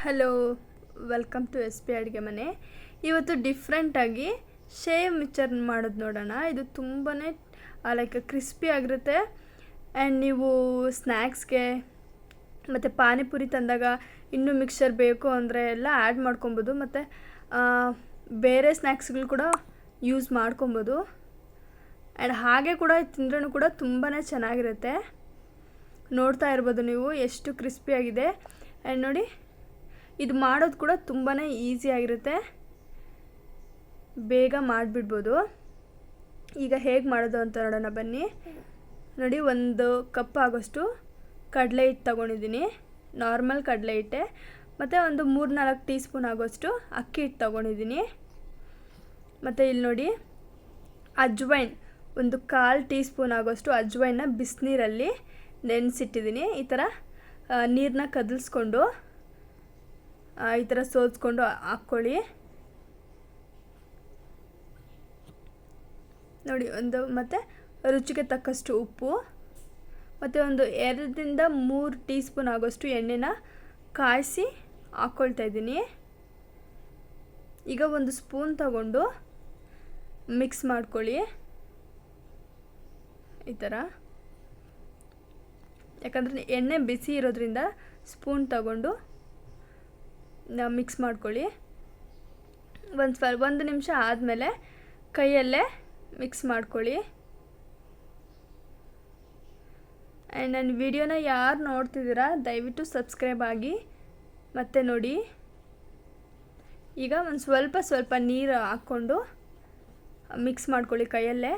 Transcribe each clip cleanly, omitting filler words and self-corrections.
Hello, welcome to S P ಅಡುಗೆ ಮನೆ. ಇವತ್ತು ಡಿಫ್ರೆಂಟಾಗಿ ಶೇವ್ ಮಿಕ್ಚರ್ ಮಾಡೋದು ನೋಡೋಣ. ಇದು ತುಂಬಾ ಲೈಕ್ ಕ್ರಿಸ್ಪಿ ಆಗಿರುತ್ತೆ. ಆ್ಯಂಡ್ ನೀವು ಸ್ನ್ಯಾಕ್ಸ್ಗೆ ಮತ್ತು ಪಾನಿಪುರಿ ತಂದಾಗ ಇನ್ನೂ ಮಿಕ್ಸರ್ ಬೇಕು ಅಂದರೆ ಎಲ್ಲ ಆ್ಯಡ್ ಮಾಡ್ಕೊಬೋದು. ಮತ್ತು ಬೇರೆ ಸ್ನ್ಯಾಕ್ಸ್ಗಳು ಕೂಡ ಯೂಸ್ ಮಾಡ್ಕೊಬೋದು. ಆ್ಯಂಡ್ ಹಾಗೆ ಕೂಡ ತಿಂದ್ರೂ ಕೂಡ ತುಂಬಾ ಚೆನ್ನಾಗಿರುತ್ತೆ. ನೋಡ್ತಾ ಇರ್ಬೋದು ನೀವು ಎಷ್ಟು ಕ್ರಿಸ್ಪಿಯಾಗಿದೆ. ಆ್ಯಂಡ್ ನೋಡಿ, ಇದು ಮಾಡೋದು ಕೂಡ ತುಂಬಾ ಈಸಿಯಾಗಿರುತ್ತೆ, ಬೇಗ ಮಾಡಿಬಿಡ್ಬೋದು. ಈಗ ಹೇಗೆ ಮಾಡೋದು ಅಂತ ನೋಡೋಣ ಬನ್ನಿ. ನೋಡಿ, 1 ಕಪ್ ಆಗೋಷ್ಟು ಕಡಲೆ ಹಿಟ್ಟು ತೊಗೊಂಡಿದ್ದೀನಿ, ನಾರ್ಮಲ್ ಕಡಲೆ ಹಿಟ್ಟೆ. ಮತ್ತು ಒಂದು 3-4 ಟೀ ಸ್ಪೂನ್ ಆಗೋಷ್ಟು ಅಕ್ಕಿ ಹಿಟ್ಟು ತೊಗೊಂಡಿದ್ದೀನಿ. ಮತ್ತು ಇಲ್ಲಿ ನೋಡಿ, ಅಜ್ವೈನ್ ಒಂದು 1/4 ಟೀ ಸ್ಪೂನ್ ಆಗೋಷ್ಟು ಅಜ್ವೈನ್ನ ಬಿಸಿನೀರಲ್ಲಿ ನೆನೆಸಿಟ್ಟಿದ್ದೀನಿ. ಈ ಥರ ನೀರನ್ನ ಕದಲಿಸ್ಕೊಂಡು ಈ ಥರ ಸೋಸ್ಕೊಂಡು ಹಾಕ್ಕೊಳ್ಳಿ. ನೋಡಿ, ಮತ್ತು ರುಚಿಗೆ ತಕ್ಕಷ್ಟು ಉಪ್ಪು, ಮತ್ತು ಒಂದು 2-3 ಟೀ ಸ್ಪೂನ್ ಆಗೋಷ್ಟು ಎಣ್ಣೆನ ಕಾಯಿಸಿ ಹಾಕ್ಕೊಳ್ತಾ ಇದ್ದೀನಿ. ಈಗ 1 ಸ್ಪೂನ್ ತಗೊಂಡು ಮಿಕ್ಸ್ ಮಾಡ್ಕೊಳ್ಳಿ ಈ ಥರ. ಯಾಕಂದರೆ ಎಣ್ಣೆ ಬಿಸಿ ಇರೋದ್ರಿಂದ ಸ್ಪೂನ್ ತಗೊಂಡು ಮಿಕ್ಸ್ ಮಾಡ್ಕೊಳ್ಳಿ. ಒಂದು ನಿಮಿಷ ಆದಮೇಲೆ ಕೈಯಲ್ಲೇ ಮಿಕ್ಸ್ ಮಾಡ್ಕೊಳ್ಳಿ. ಆ್ಯಂಡ್ ನನ್ನ ವಿಡಿಯೋನ ಯಾರು ನೋಡ್ತಿದ್ದೀರಾ ದಯವಿಟ್ಟು ಸಬ್ಸ್ಕ್ರೈಬ್ ಆಗಿ. ಮತ್ತು ನೋಡಿ, ಈಗ ಒಂದು ಸ್ವಲ್ಪ ನೀರು ಹಾಕ್ಕೊಂಡು ಮಿಕ್ಸ್ ಮಾಡ್ಕೊಳ್ಳಿ ಕೈಯಲ್ಲೇ.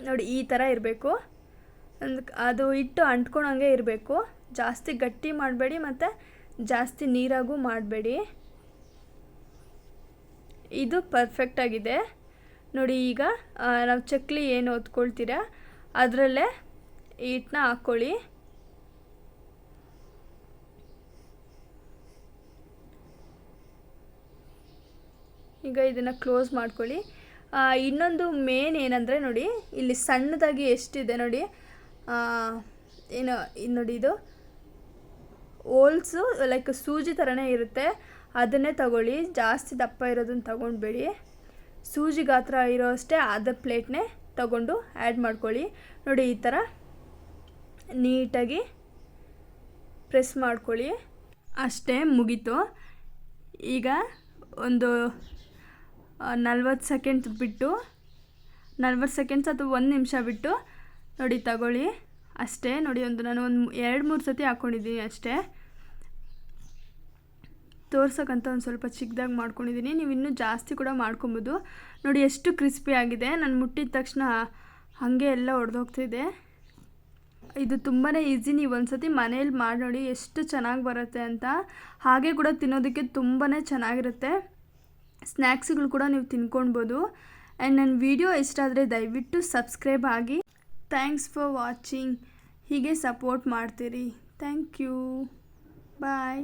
ನೋಡಿ, ಈ ಥರ ಇರಬೇಕು. ಅದು ಹಿಟ್ಟು ಅಂಟ್ಕೊಳಂಗೆ ಇರಬೇಕು. ಜಾಸ್ತಿ ಗಟ್ಟಿ ಮಾಡಬೇಡಿ ಮತ್ತು ಜಾಸ್ತಿ ನೀರಾಗೂ ಮಾಡಬೇಡಿ. ಇದು ಪರ್ಫೆಕ್ಟಾಗಿದೆ ನೋಡಿ. ಈಗ ನಾವು ಚಕ್ಲಿ ಏನು ಹೊತ್ಕೊಳ್ತೀರ ಅದರಲ್ಲೇ ಹಿಟ್ಟನ್ನ ಹಾಕ್ಕೊಳ್ಳಿ. ಈಗ ಇದನ್ನು ಕ್ಲೋಸ್ ಮಾಡ್ಕೊಳ್ಳಿ. ಇನ್ನೊಂದು ಮೇನ್ ಏನಂದರೆ ನೋಡಿ, ಇಲ್ಲಿ ಸಣ್ಣದಾಗಿ ಎಷ್ಟಿದೆ ನೋಡಿ, ಏನು ನೋಡಿ, ಇದು ಹೋಲ್ಸು ಲೈಕ್ ಸೂಜಿ ಥರನೇ ಇರುತ್ತೆ, ಅದನ್ನೇ ತಗೊಳ್ಳಿ. ಜಾಸ್ತಿ ದಪ್ಪ ಇರೋದನ್ನು ತಗೊಳ್ಬೇಡಿ. ಸೂಜಿ ಗಾತ್ರ ಇರೋ ಅಷ್ಟೇ ಅದ ಪ್ಲೇಟ್ನೇ ತಗೊಂಡು ಆ್ಯಡ್ ಮಾಡ್ಕೊಳ್ಳಿ. ನೋಡಿ, ಈ ಥರ ನೀಟಾಗಿ ಪ್ರೆಸ್ ಮಾಡ್ಕೊಳ್ಳಿ. ಅಷ್ಟೇ, ಮುಗೀತು. ಈಗ ಒಂದು 40 ಸೆಕೆಂಡ್ಸ್ ಬಿಟ್ಟು 40 ಸೆಕೆಂಡ್ಸ್ ಅಥವಾ 1 ನಿಮಿಷ ಬಿಟ್ಟು ನೋಡಿ ತಗೊಳ್ಳಿ. ಅಷ್ಟೇ ನೋಡಿ, ನಾನು 2-3 ಸತಿ ಹಾಕ್ಕೊಂಡಿದ್ದೀನಿ ಅಷ್ಟೇ. ತೋರ್ಸೋಕ್ಕಂತ ಒಂದು ಸ್ವಲ್ಪ ಚಿಕ್ಕದಾಗಿ ಮಾಡ್ಕೊಂಡಿದ್ದೀನಿ. ನೀವು ಇನ್ನೂ ಜಾಸ್ತಿ ಕೂಡ ಮಾಡ್ಕೊಬೋದು. ನೋಡಿ ಎಷ್ಟು ಕ್ರಿಸ್ಪಿ ಆಗಿದೆ. ನಾನು ಮುಟ್ಟಿದ ತಕ್ಷಣ ಹಾಗೆ ಎಲ್ಲ ಒಡೆದೋಗ್ತಿದೆ. ಇದು ತುಂಬಾ ಈಸಿ. ನೀವು ಒಂದು ಸತಿ ಮನೇಲಿ ಮಾಡಿ ನೋಡಿ ಎಷ್ಟು ಚೆನ್ನಾಗಿ ಬರುತ್ತೆ ಅಂತ. ಹಾಗೆ ಕೂಡ ತಿನ್ನೋದಕ್ಕೆ ತುಂಬಾ ಚೆನ್ನಾಗಿರುತ್ತೆ. ಸ್ನ್ಯಾಕ್ಸ್ಗಳು ಕೂಡ ನೀವು ತಿನ್ಕೊಳ್ಬೋದು. ಆ್ಯಂಡ್ ನನ್ನ ವಿಡಿಯೋ ಇಷ್ಟ ಆದರೆ ದಯವಿಟ್ಟು ಸಬ್ಸ್ಕ್ರೈಬ್ ಆಗಿ. Thanks for watching. ಹೀಗೆ ಸಪೋರ್ಟ್ ಮಾಡ್ತೀರಿ. Thank you. ಬಾಯ್.